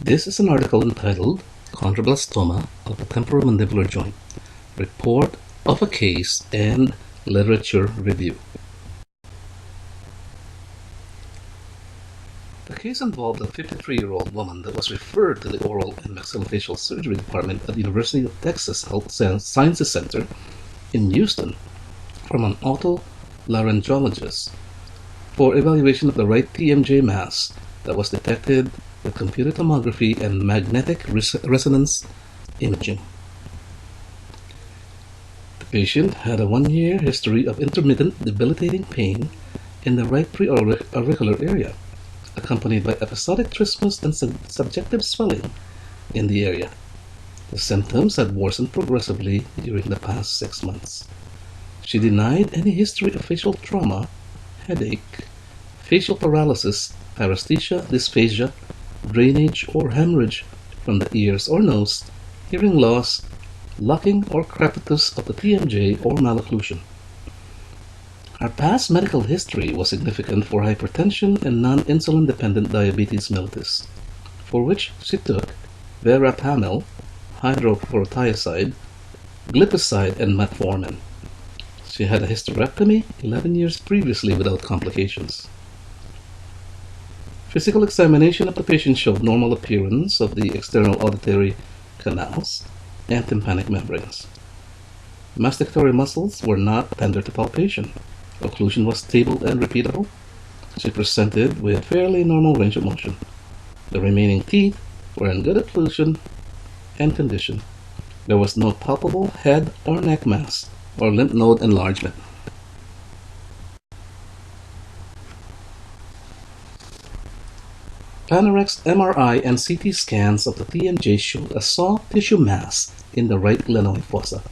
This is an article entitled Chondroblastoma of the Temporomandibular Joint, Report of a Case and Literature Review. The case involved a 53-year-old woman that was referred to the Oral and Maxillofacial Surgery Department at the University of Texas Health Sciences Center in Houston from an otolaryngologist for evaluation of the right TMJ mass that was detected with computed tomography and magnetic resonance imaging. The patient had a 1-year history of intermittent debilitating pain in the right preauricular area, accompanied by episodic trismus and subjective swelling in the area. The symptoms had worsened progressively during the past 6 months. She denied any history of facial trauma, headache, facial paralysis, paresthesia, dysphagia, drainage or hemorrhage from the ears or nose, hearing loss, locking or crepitus of the TMJ or malocclusion. Her past medical history was significant for hypertension and non-insulin dependent diabetes mellitus, for which she took verapamil, hydrochlorothiazide, glipizide, and metformin. She had a hysterectomy 11 years previously without complications. Physical examination of the patient showed normal appearance of the external auditory canals and tympanic membranes. Masticatory muscles were not tender to palpation. Occlusion was stable and repeatable. She presented with fairly normal range of motion. The remaining teeth were in good occlusion and condition. There was no palpable head or neck mass or lymph node enlargement. Panorex MRI and CT scans of the TMJ showed a soft tissue mass in the right glenoid fossa,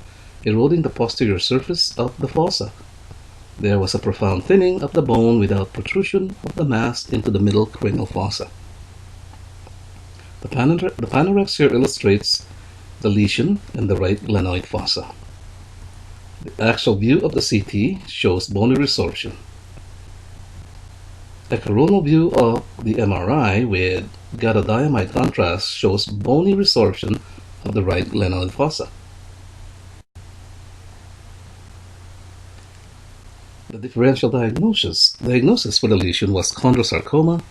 eroding the posterior surface of the fossa. There was a profound thinning of the bone without protrusion of the mass into the middle cranial fossa. The Panorex here illustrates the lesion in the right glenoid fossa. The axial view of the CT shows bony resorption. A coronal view of the MRI with gadodiamide contrast shows bony resorption of the right glenoid fossa. The differential diagnosis for the lesion was chondrosarcoma,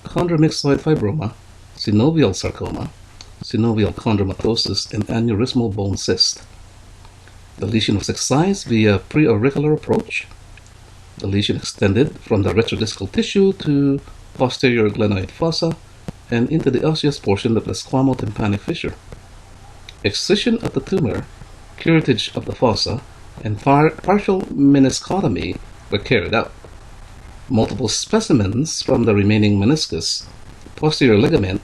chondromyxoid fibroma, synovial sarcoma, synovial chondromatosis, and aneurysmal bone cyst. The lesion was excised via preauricular approach. The lesion extended from the retrodiscal tissue to posterior glenoid fossa and into the osseous portion of the squamotympanic fissure. Excision of the tumor, curettage of the fossa, and partial meniscotomy were carried out. Multiple specimens from the remaining meniscus, posterior ligament,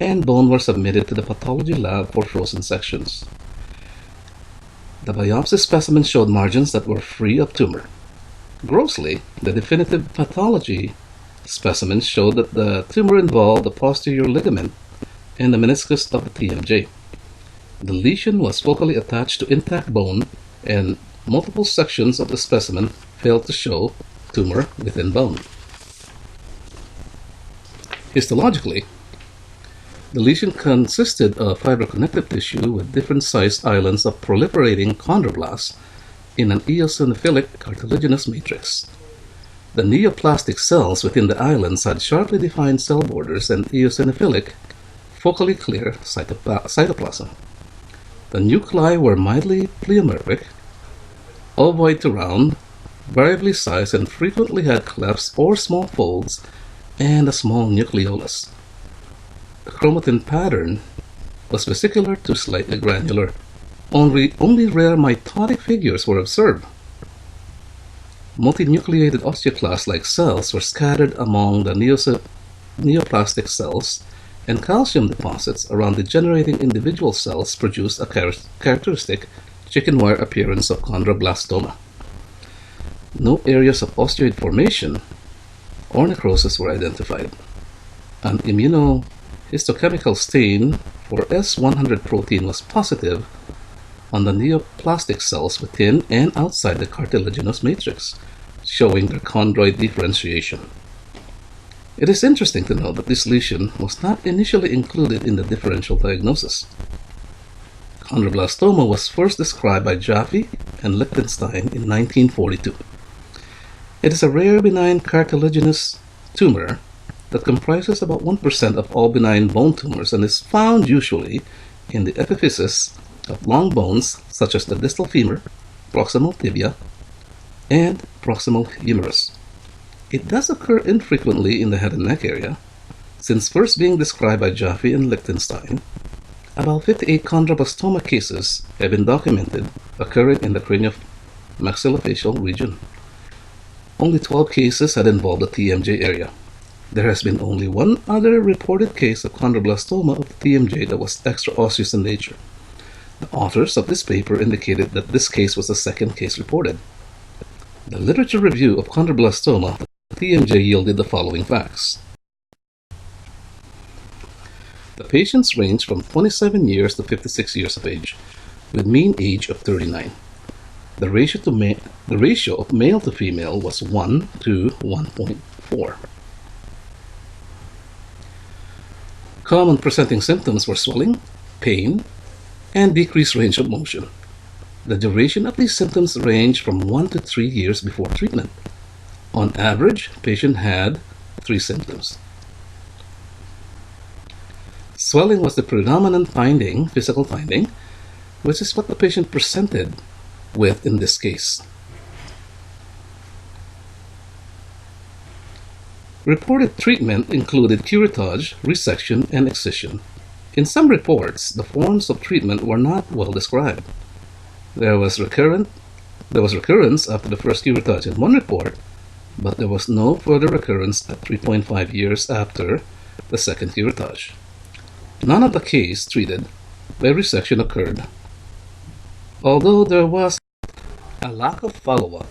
and bone were submitted to the pathology lab for frozen sections. The biopsy specimens showed margins that were free of tumor. Grossly, the definitive pathology specimens showed that the tumor involved the posterior ligament and the meniscus of the TMJ. The lesion was focally attached to intact bone, and multiple sections of the specimen failed to show tumor within bone. Histologically, the lesion consisted of fibroconnective tissue with different sized islands of proliferating chondroblasts in an eosinophilic cartilaginous matrix. The neoplastic cells within the islands had sharply defined cell borders and eosinophilic, focally clear cytoplasm. The nuclei were mildly pleomorphic, ovoid to round, variably sized, and frequently had clefts or small folds and a small nucleolus. The chromatin pattern was vesicular to slightly granular. Only rare mitotic figures were observed. Multinucleated osteoclast-like cells were scattered among the neoplastic cells, and calcium deposits around degenerating individual cells produced a characteristic chicken wire appearance of chondroblastoma. No areas of osteoid formation or necrosis were identified. An immunohistochemical stain for S100 protein was positive on the neoplastic cells within and outside the cartilaginous matrix, showing their chondroid differentiation. It is interesting to note that this lesion was not initially included in the differential diagnosis. Chondroblastoma was first described by Jaffe and Lichtenstein in 1942. It is a rare benign cartilaginous tumor that comprises about 1% of all benign bone tumors and is found usually in the epiphysis of long bones such as the distal femur, proximal tibia, and proximal humerus. It does occur infrequently in the head and neck area. Since first being described by Jaffe and Lichtenstein, about 58 chondroblastoma cases have been documented occurring in the craniomaxillofacial region. Only 12 cases had involved the TMJ area. There has been only one other reported case of chondroblastoma of the TMJ that was extraosseous in nature. The authors of this paper indicated that this case was the second case reported. The literature review of chondroblastoma of the TMJ yielded the following facts. The patients range from 27 years to 56 years of age, with mean age of 39. The ratio of male to female was 1 to 1.4. Common presenting symptoms were swelling, pain, and decreased range of motion. The duration of these symptoms ranged from 1 to 3 years before treatment. On average, the patient had 3 symptoms. Swelling was the predominant physical finding, which is what the patient presented with in this case. Reported treatment included curettage, resection, and excision. In some reports, the forms of treatment were not well described. There was recurrence after the first curettage in one report, but there was no further recurrence at 3.5 years after the second curettage. None of the cases treated by resection occurred, although there was a lack of follow-up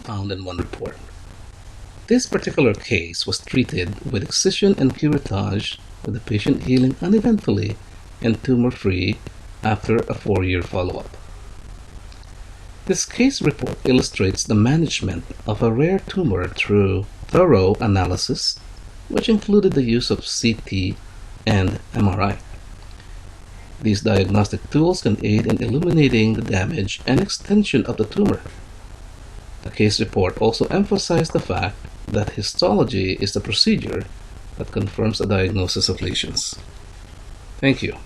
found in one report. This particular case was treated with excision and curettage, with the patient healing uneventfully and tumor-free after a 4-year follow-up. This case report illustrates the management of a rare tumor through thorough analysis, which included the use of CT and MRI. These diagnostic tools can aid in illuminating the damage and extension of the tumor. The case report also emphasized the fact that histology is the procedure that confirms a diagnosis of lesions. Thank you.